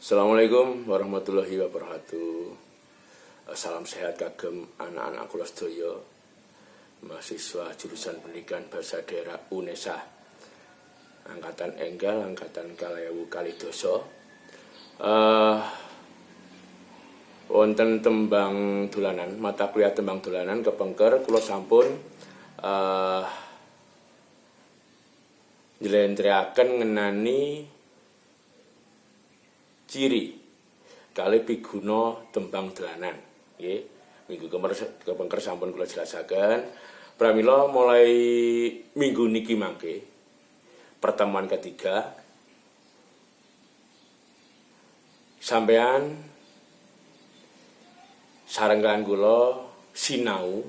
Assalamualaikum warahmatullahi wabarakatuh. Salam sehat kagem anak-anak kula sedaya, mahasiswa jurusan pendidikan bahasa daerah UNESA angkatan enggal, angkatan kalayawu kalidoso. Wonten tembang dolanan, mata kuliah tembang dolanan kepengker kula sampun njlentrehaken ngenani ciri kali piguna tembang dolanan. Nggih, minggu kepengker sampun kula jelasaken. Pramila mulai minggu niki mangke pertemuan ketiga sampean sareng kalian kula sinau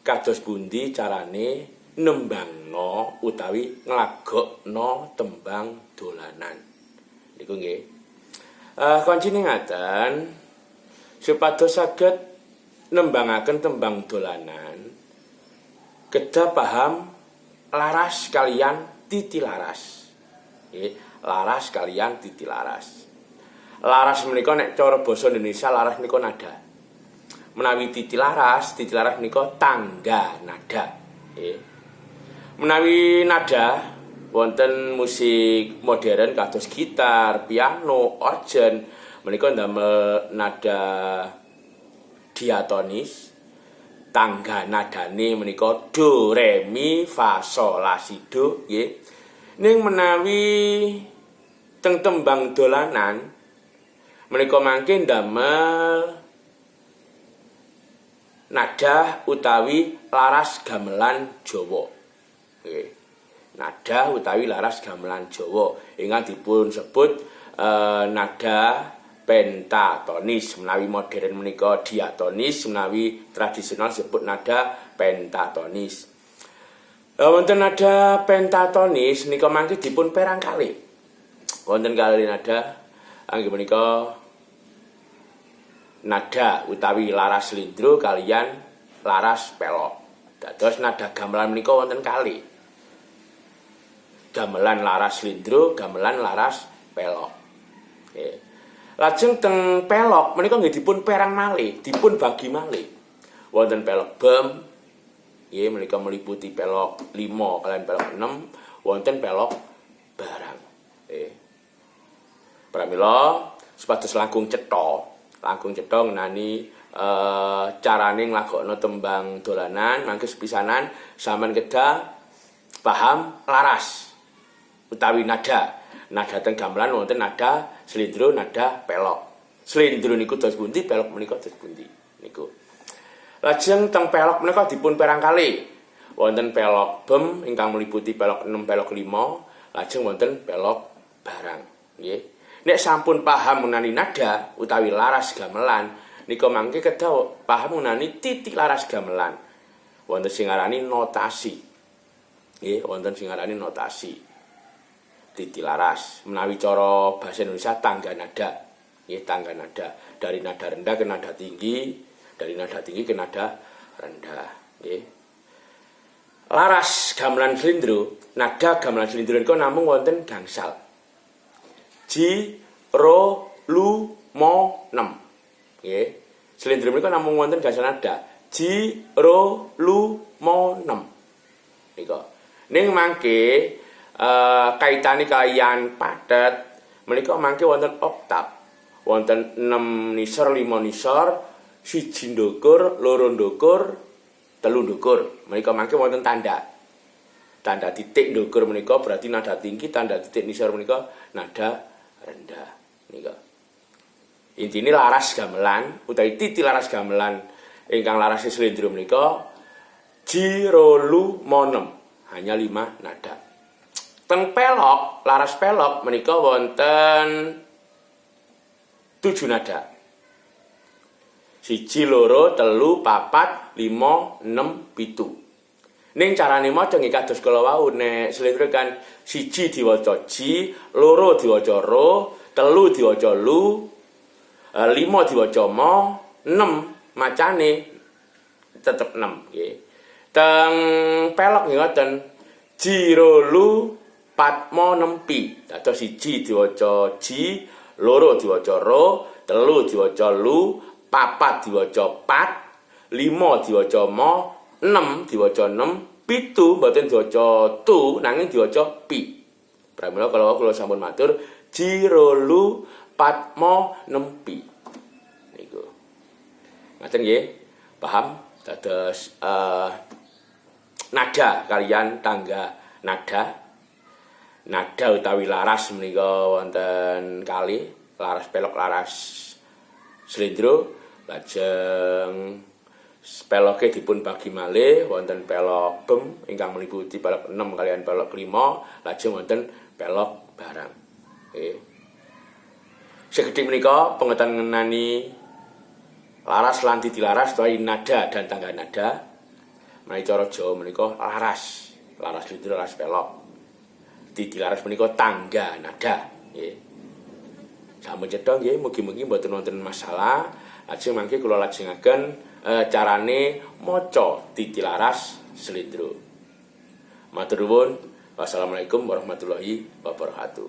kados pundi carane nembangno utawi nglagokno tembang dolanan. Niku nggih. Koncine ngaten supados saged nembangaken tembang dolanan kedah paham laras kalian titi laras. Laras kalian titi laras. Laras menika nek cara basa Indonesia laras menika nada. Menawi titi laras menika tangga nada. Menawi nada wonten musik modern kados gitar, piano, organ menika ndamel nada diatonis. Tangga nadane menika do, re, mi, fa, sol, la, si, do nggih. Ning menawi teng tembang dolanan menika mangke ndamel nada utawi laras gamelan Jawa. Nggih. Nada utawi laras gamelan Jawa ingkang dipun sebut nada pentatonis. Menawi modern menika diatonis, menawi tradisional sebut nada pentatonis. Wonten nada pentatonis nika mangke dipun perang kalih. Wonten kalih nada inggih menika nada utawi laras slindro kaliyan laras pelok. Dados nada gamelan menika wonten kalih. Gamelan laras slindro, gamelan laras pelok. Lajeng teng pelok menika nggih dipun perang malih, dipun bagi malih. Wonten pelok bem, nggih menika meliputi pelok 5 kaliyan pelok 6, wonten pelok barang. Pramila supados langkung cetha ngenani carane nglagokno tembang dolanan mangke sepisanan sampean kedah paham laras utawi nada teng gamelan wonten nada slindro, nada pelok. Slindro niku dos pundi, pelok menika dos pundi niku. Lajeng teng pelok menika dipun perang kalih. Wonten pelok bem ingkang meliputi pelok 6, pelok 5, lajeng wonten pelok barang, nggih. Nek sampun paham mengenai nada utawi laras gamelan, nika mangke kedah paham mengenai titik laras gamelan. Wonten sing arani notasi. Nggih, wonten sing arani notasi. Titi laras, menawi cara bahasa Indonesia tangga nada. Nggih, tangga nada. Dari nada rendah ke nada tinggi, dari nada tinggi ke nada rendah, nggih. Laras gamelan slindro, nada gamelan slindro niku namung wonten gangsal. Ji, ro, lu, mo, nem. Nggih. Slindro menika namung wonten gangsal nada. Ji, ro, lu, mo, nem. Nika. Ning mangke kaitane kaliyan padet menika mangke wonten oktav. Wonten 6 nisor, 5 nisor, 1 ndukur, 2 ndukur, 3 ndukur. Menika mangke wonten tanda. Tanda titik ndukur menika berarti nada tinggi, tanda titik nisor menika nada rendah. Nika. Intine laras gamelan utawi titi laras gamelan ingkang laras slindro menika ji, ro, lu, mo, nem. Hanya 5 nada. Teng pelok, laras pelok menika wonten 7 nada. 1, 2, 3, 4, 5, 6, 7. Ning carane maca nggih kados kala wau nek slindro kan 1 diwaca ji, 2 diwaca ro, 3 diwaca lu, 5 diwaca mo, 6 macane tetep 6 nggih. Teng pelok nggih ngoten ji, ro, lu, pat, mo, nem, pi. Dados 1 diwaca ji, loro diwaca ro, telu diwaca lu, papat diwaca pat, 5 diwaca mo, 6 diwaca nem, 7 mboten diwaca tu nanging diwaca pi. Pramila kalau kula sampun matur jiro lu pat mo nem pi. Niku. Ngaten nggih. Paham? Dados nada kalian tangga nada. Nada utawi laras menika wonten kalih, laras pelok, laras slendro. Lajeng peloke dipun bagi malih wonten pelok bem ingkang meliputi pelok 6 kalian pelok 5, lajeng wonten pelok barang. Nggih. Segedhik menika pengetahuan ngenani laras lan titilaras utawi nada dan tangga nada. Menawi cara Jawa menika laras slendro, laras pelok. Titilaras menika tangga nada. Nggih. Sampun cetha nggih, mugi-mugi mboten wonten masalah. Lajeng mangke kula lajengaken carane maca titilaras slendro. Matur nuwun. Wassalamualaikum warahmatullahi wabarakatuh.